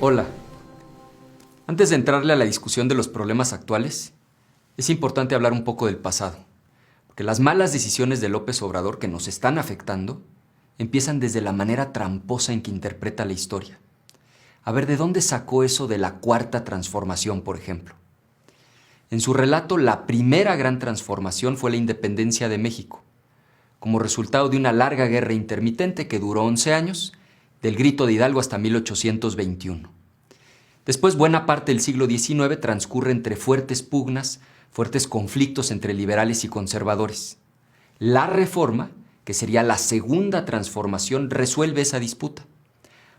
Hola. Antes de entrarle a la discusión de los problemas actuales, es importante hablar un poco del pasado, porque las malas decisiones de López Obrador que nos están afectando empiezan desde la manera tramposa en que interpreta la historia. A ver, ¿de dónde sacó eso de la Cuarta Transformación, por ejemplo? En su relato, la primera gran transformación fue la independencia de México, como resultado de una larga guerra intermitente que duró 11 años, del Grito de Hidalgo hasta 1821. Después, buena parte del siglo XIX transcurre entre fuertes pugnas, fuertes conflictos entre liberales y conservadores. La Reforma, que sería la segunda transformación, resuelve esa disputa.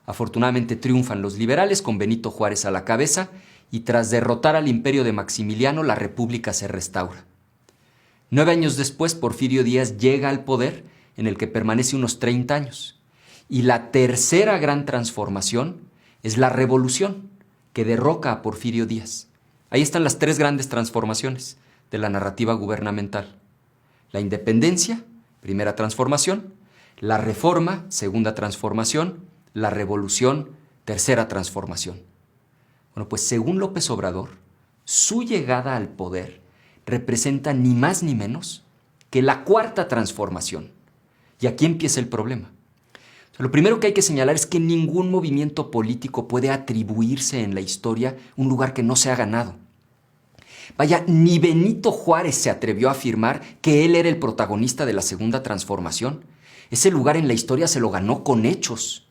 Afortunadamente triunfan los liberales con Benito Juárez a la cabeza y tras derrotar al imperio de Maximiliano, la República se restaura. 9 años después, Porfirio Díaz llega al poder, en el que permanece unos 30 años. Y la tercera gran transformación es la Revolución, que derroca a Porfirio Díaz. Ahí están las tres grandes transformaciones de la narrativa gubernamental. La independencia, primera transformación; la reforma, segunda transformación; la revolución, tercera transformación. Bueno, pues según López Obrador, su llegada al poder representa ni más ni menos que la cuarta transformación. Y aquí empieza el problema. Lo primero que hay que señalar es que ningún movimiento político puede atribuirse en la historia un lugar que no se ha ganado. Vaya, ni Benito Juárez se atrevió a afirmar que él era el protagonista de la segunda transformación. Ese lugar en la historia se lo ganó con hechos.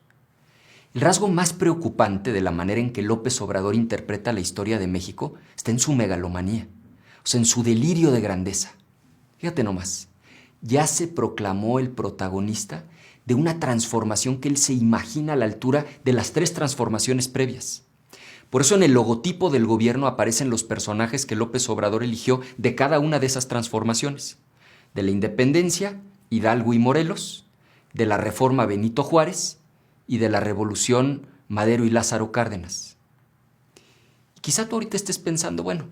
El rasgo más preocupante de la manera en que López Obrador interpreta la historia de México está en su megalomanía, o sea, en su delirio de grandeza. Fíjate nomás, ya se proclamó el protagonista de una transformación que él se imagina a la altura de las tres transformaciones previas. Por eso en el logotipo del gobierno aparecen los personajes que López Obrador eligió de cada una de esas transformaciones. De la independencia, Hidalgo y Morelos; de la reforma, Benito Juárez; y de la revolución, Madero y Lázaro Cárdenas. Y quizá tú ahorita estés pensando, bueno,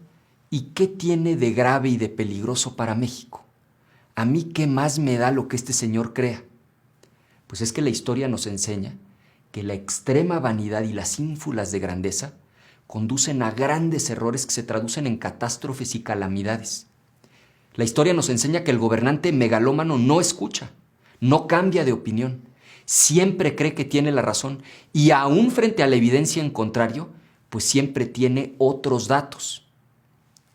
¿y qué tiene de grave y de peligroso para México? ¿A mí qué más me da lo que este señor crea? Pues es que la historia nos enseña que la extrema vanidad y las ínfulas de grandeza conducen a grandes errores que se traducen en catástrofes y calamidades. La historia nos enseña que el gobernante megalómano no escucha, no cambia de opinión, siempre cree que tiene la razón y aún frente a la evidencia en contrario, pues siempre tiene otros datos.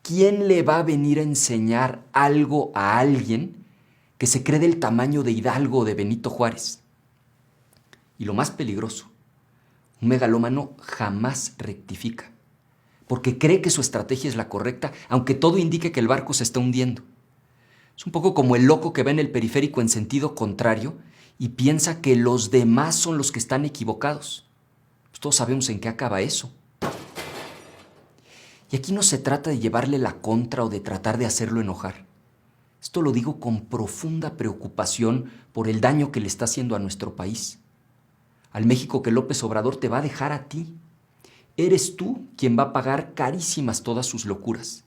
¿Quién le va a venir a enseñar algo a alguien que se cree del tamaño de Hidalgo o de Benito Juárez? Y lo más peligroso, un megalómano jamás rectifica, porque cree que su estrategia es la correcta, aunque todo indique que el barco se está hundiendo. Es un poco como el loco que va en el periférico en sentido contrario y piensa que los demás son los que están equivocados. Pues todos sabemos en qué acaba eso. Y aquí no se trata de llevarle la contra o de tratar de hacerlo enojar. Esto lo digo con profunda preocupación por el daño que le está haciendo a nuestro país. Al México que López Obrador te va a dejar a ti. Eres tú quien va a pagar carísimas todas sus locuras.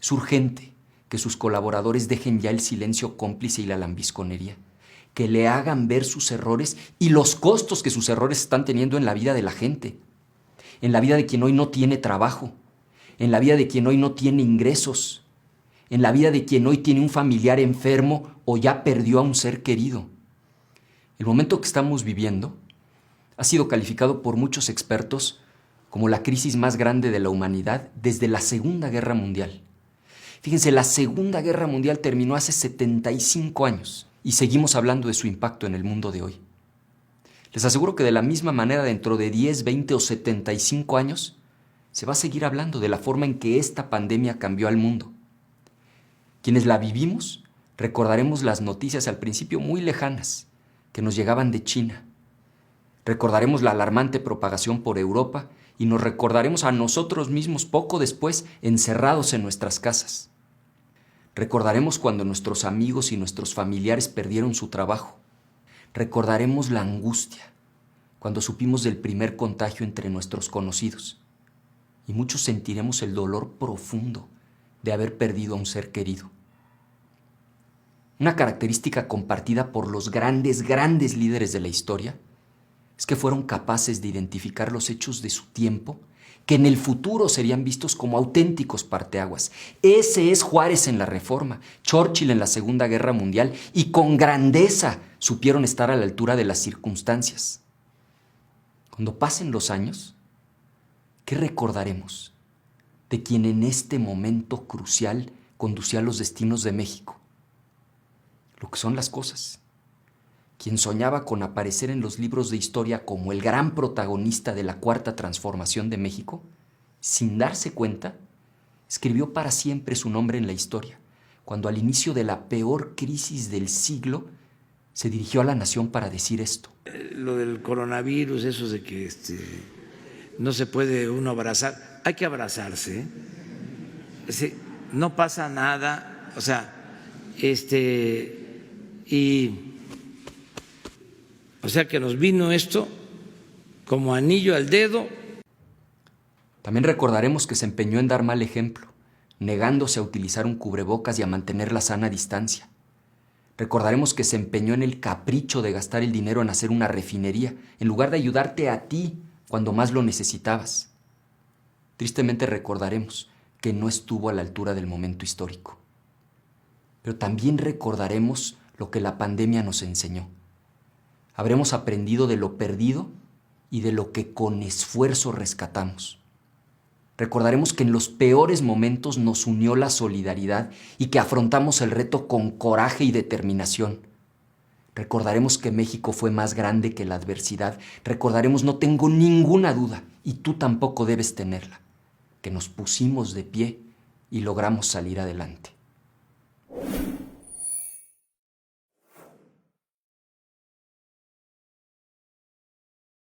Es urgente que sus colaboradores dejen ya el silencio cómplice y la lambisconería, que le hagan ver sus errores y los costos que sus errores están teniendo en la vida de la gente, en la vida de quien hoy no tiene trabajo, en la vida de quien hoy no tiene ingresos, en la vida de quien hoy tiene un familiar enfermo o ya perdió a un ser querido. El momento que estamos viviendo ha sido calificado por muchos expertos como la crisis más grande de la humanidad desde la Segunda Guerra Mundial. Fíjense, la Segunda Guerra Mundial terminó hace 75 años y seguimos hablando de su impacto en el mundo de hoy. Les aseguro que de la misma manera dentro de 10, 20 o 75 años se va a seguir hablando de la forma en que esta pandemia cambió al mundo. Quienes la vivimos recordaremos las noticias al principio muy lejanas que nos llegaban de China. Recordaremos la alarmante propagación por Europa y nos recordaremos a nosotros mismos poco después encerrados en nuestras casas. Recordaremos cuando nuestros amigos y nuestros familiares perdieron su trabajo. Recordaremos la angustia cuando supimos del primer contagio entre nuestros conocidos. Y muchos sentiremos el dolor profundo de haber perdido a un ser querido. Una característica compartida por los grandes líderes de la historia es que fueron capaces de identificar los hechos de su tiempo que en el futuro serían vistos como auténticos parteaguas. Ese es Juárez en la Reforma, Churchill en la Segunda Guerra Mundial, y con grandeza supieron estar a la altura de las circunstancias. Cuando pasen los años, ¿qué recordaremos de quien en este momento crucial conducía los destinos de México? Lo que son las cosas. Quien soñaba con aparecer en los libros de historia como el gran protagonista de la Cuarta Transformación de México, sin darse cuenta, escribió para siempre su nombre en la historia, cuando al inicio de la peor crisis del siglo se dirigió a la nación para decir esto. Lo del coronavirus, eso de que no se puede uno abrazar, hay que abrazarse, ¿eh? No pasa nada, o sea, o sea que nos vino esto como anillo al dedo. También recordaremos que se empeñó en dar mal ejemplo, negándose a utilizar un cubrebocas y a mantener la sana distancia. Recordaremos que se empeñó en el capricho de gastar el dinero en hacer una refinería, en lugar de ayudarte a ti cuando más lo necesitabas. Tristemente recordaremos que no estuvo a la altura del momento histórico. Pero también recordaremos lo que la pandemia nos enseñó. Habremos aprendido de lo perdido y de lo que con esfuerzo rescatamos. Recordaremos que en los peores momentos nos unió la solidaridad y que afrontamos el reto con coraje y determinación. Recordaremos que México fue más grande que la adversidad. Recordaremos, no tengo ninguna duda, y tú tampoco debes tenerla, que nos pusimos de pie y logramos salir adelante.